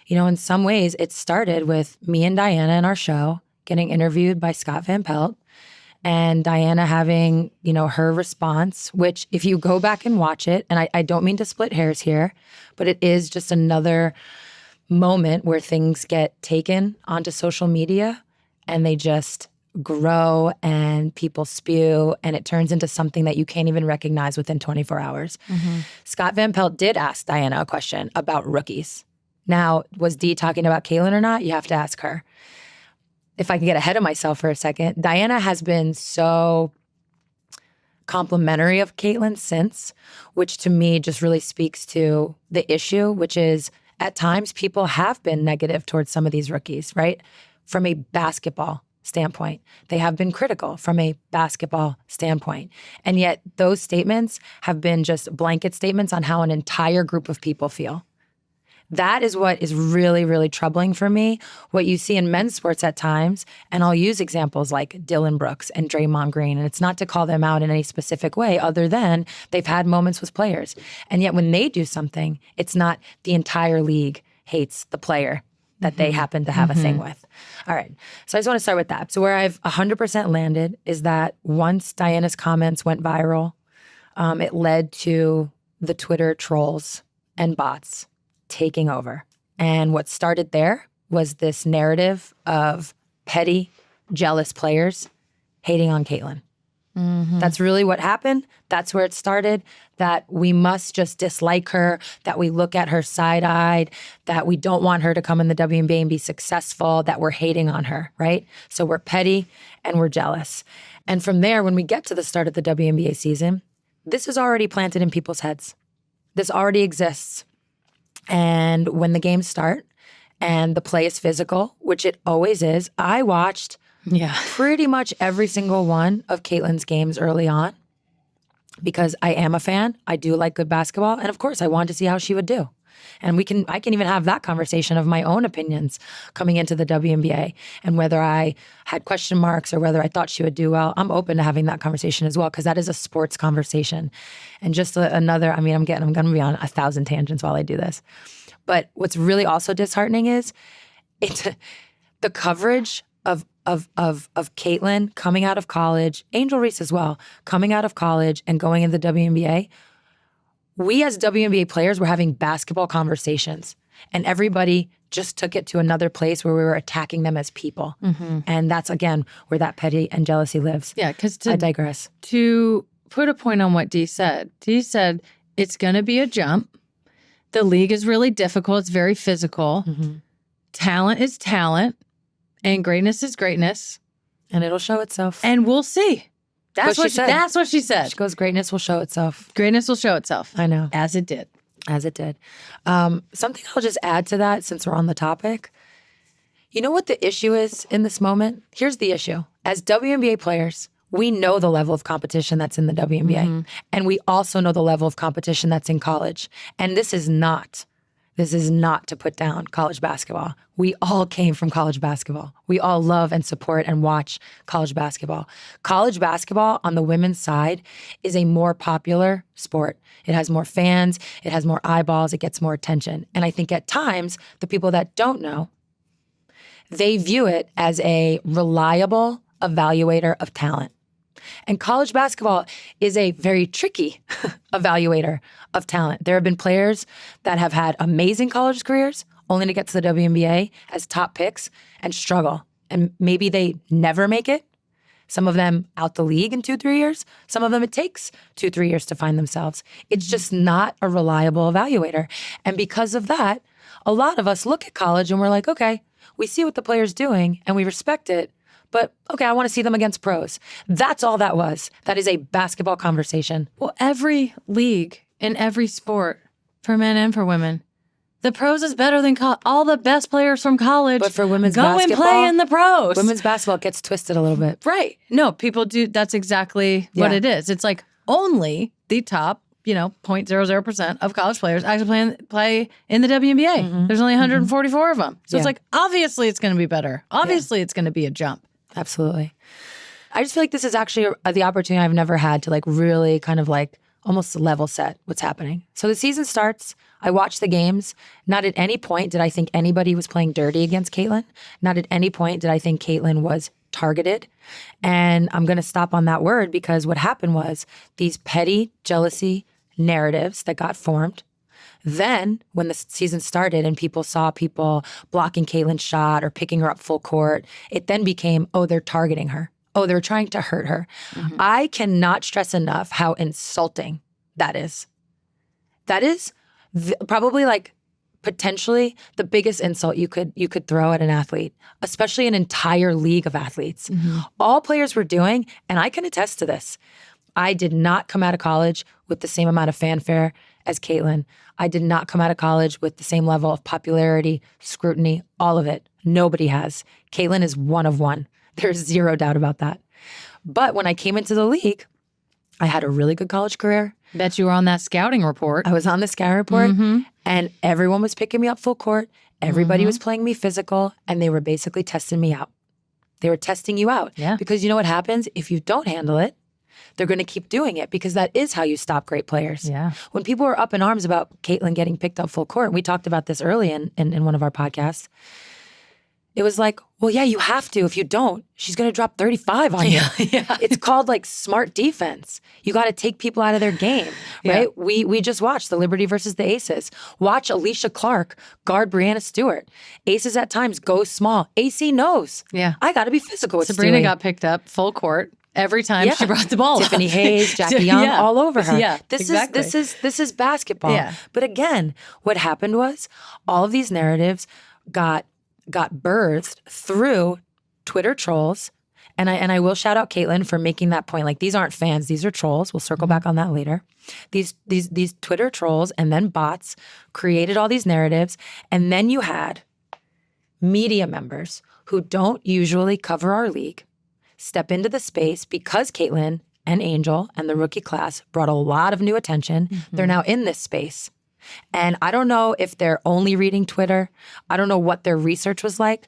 in some ways it started with me and Diana in our show getting interviewed by Scott Van Pelt and Diana having, her response, which if you go back and watch it, and I don't mean to split hairs here, but it is just another moment where things get taken onto social media and they just grow and people spew and it turns into something that you can't even recognize within 24 hours. Scott Van Pelt did ask Diana a question about rookies. Now, was Dee talking about Caitlin or not? You have to ask her. If I can get ahead of myself for a second, Diana has been so complimentary of Caitlin since, which to me just really speaks to the issue, which is at times people have been negative towards some of these rookies, right? From a basketball standpoint. They have been critical from a basketball standpoint. And yet those statements have been just blanket statements on how an entire group of people feel. That is what is really, really troubling for me. What you see in men's sports at times, and I'll use examples like Dylan Brooks and Draymond Green, and it's not to call them out in any specific way other than they've had moments with players. And yet when they do something, it's not the entire league hates the player that they happen to have a thing with. All right. So I just want to start with that. So where I've 100% landed is that once Diana's comments went viral, it led to the Twitter trolls and bots taking over. And what started there was this narrative of petty, jealous players hating on Caitlin. That's really what happened. That's where it started, that we must just dislike her, that we look at her side-eyed, that we don't want her to come in the WNBA and be successful, that we're hating on her, right? So we're petty and we're jealous. And from there, when we get to the start of the WNBA season, this is already planted in people's heads. This already exists. And when the games start and the play is physical, which it always is, I watched pretty much every single one of Caitlin's games early on because I am a fan. I do like good basketball. And of course, I wanted to see how she would do. And I can even have that conversation of my own opinions coming into the WNBA and whether I had question marks or whether I thought she would do well. I'm open to having that conversation as well because that is a sports conversation. And just another, I'm going to be on 1,000 tangents while I do this. But what's really also disheartening is the coverage of Caitlin coming out of college, Angel Reese as well, coming out of college and going into the WNBA. We as WNBA players were having basketball conversations and everybody just took it to another place where we were attacking them as people. And that's, again, where that petty and jealousy lives. Yeah, because I digress. To put a point on what Dee said it's going to be a jump. The league is really difficult. It's very physical. Talent is talent and greatness is greatness. And it'll show itself. And we'll see. That's what she said. She goes, greatness will show itself. Greatness will show itself. I know. As it did. Something I'll just add to that since we're on the topic. You know what the issue is in this moment? Here's the issue. As WNBA players, we know the level of competition that's in the WNBA. And we also know the level of competition that's in college. And this is not to put down college basketball. We all came from college basketball. We all love and support and watch college basketball. College basketball on the women's side is a more popular sport. It has more fans, it has more eyeballs, it gets more attention. And I think at times, the people that don't know, they view it as a reliable evaluator of talent. And college basketball is a very tricky evaluator of talent. There have been players that have had amazing college careers only to get to the WNBA as top picks and struggle. And maybe they never make it. Some of them out the league in 2-3 years. Some of them it takes 2-3 years to find themselves. It's just not a reliable evaluator. And because of that, a lot of us look at college and we're like, okay, we see what the player's doing and we respect it. But, okay, I want to see them against pros. That's all that was. That is a basketball conversation. Well, every league in every sport, for men and for women, the pros is better than all the best players from college. But for women's go basketball, and play in the pros. Women's basketball gets twisted a little bit. Right. No, people do. That's exactly what it is. It's like only the top, 0.00% of college players actually play in the WNBA. There's only 144 of them. So it's like, obviously it's going to be better. Obviously it's going to be a jump. Absolutely. I just feel like this is actually the opportunity I've never had to really kind of almost level set what's happening. So the season starts. I watch the games. Not at any point did I think anybody was playing dirty against Caitlin. Not at any point did I think Caitlin was targeted. And I'm going to stop on that word because what happened was these petty jealousy narratives that got formed. Then when the season started and people saw people blocking Caitlin's shot or picking her up full court, it then became, oh, they're targeting her. Oh, they're trying to hurt her. I cannot stress enough how insulting that is. That is probably like potentially the biggest insult you could throw at an athlete, especially an entire league of athletes. All players were doing, and I can attest to this. I did not come out of college with the same amount of fanfare as Caitlin. I did not come out of college with the same level of popularity, scrutiny, all of it. Nobody has. Caitlin is one of one. There's zero doubt about that. But when I came into the league, I had a really good college career. Bet you were on that scouting report. I was on the scouting report, and everyone was picking me up full court. Everybody was playing me physical, and they were basically testing me out. They were testing you out. Yeah. Because you know what happens? If you don't handle it, they're going to keep doing it because that is how you stop great players. Yeah. When people were up in arms about Caitlin getting picked up full court, and we talked about this early in one of our podcasts, it was like, well, yeah, you have to. If you don't, she's going to drop 35 on you. It's called like smart defense. You got to take people out of their game, right? We just watched the Liberty versus the Aces. Watch Alicia Clark guard Brianna Stewart. Aces at times go small. AC knows. Yeah. I got to be physical with Sabrina Stewie. got picked up full court every time she brought the ball Tiffany up. Hayes, Jackie Young, all over her. Yeah, this exactly. is basketball. Yeah. But again, what happened was all of these narratives got birthed through Twitter trolls. And I will shout out Caitlin for making that point. Like, these aren't fans, these are trolls. We'll circle back on that later. These Twitter trolls and then bots created all these narratives. And then you had media members who don't usually cover our league step into the space because Caitlin and Angel and the rookie class brought a lot of new attention. They're now in this space. And I don't know if they're only reading Twitter. I don't know what their research was like.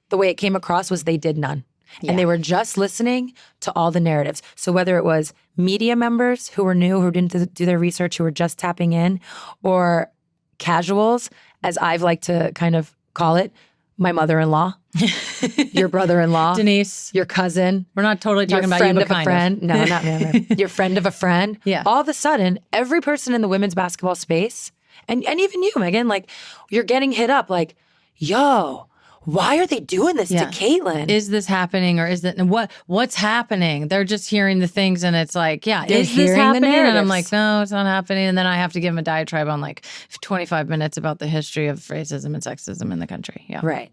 The way it came across was they did none. And they were just listening to all the narratives. So whether it was media members who were new, who didn't do their research, who were just tapping in, or casuals, as I've liked to kind of call it, my mother-in-law, your brother-in-law, Denise, your cousin. we're not totally talking about you, friend but of a kind friend. No, not me. Your friend of a friend. Yeah. All of a sudden, every person in the women's basketball space, and even you, Megan, like, you're getting hit up like, yo, why are they doing this to Caitlin? Is this happening, or is that what's happening? They're just hearing the things, and it's like, They're is this hearing the happening? And I'm narratives. like, no, it's not happening. And then I have to give them a diatribe on like 25 minutes about the history of racism and sexism in the country. Yeah. Right.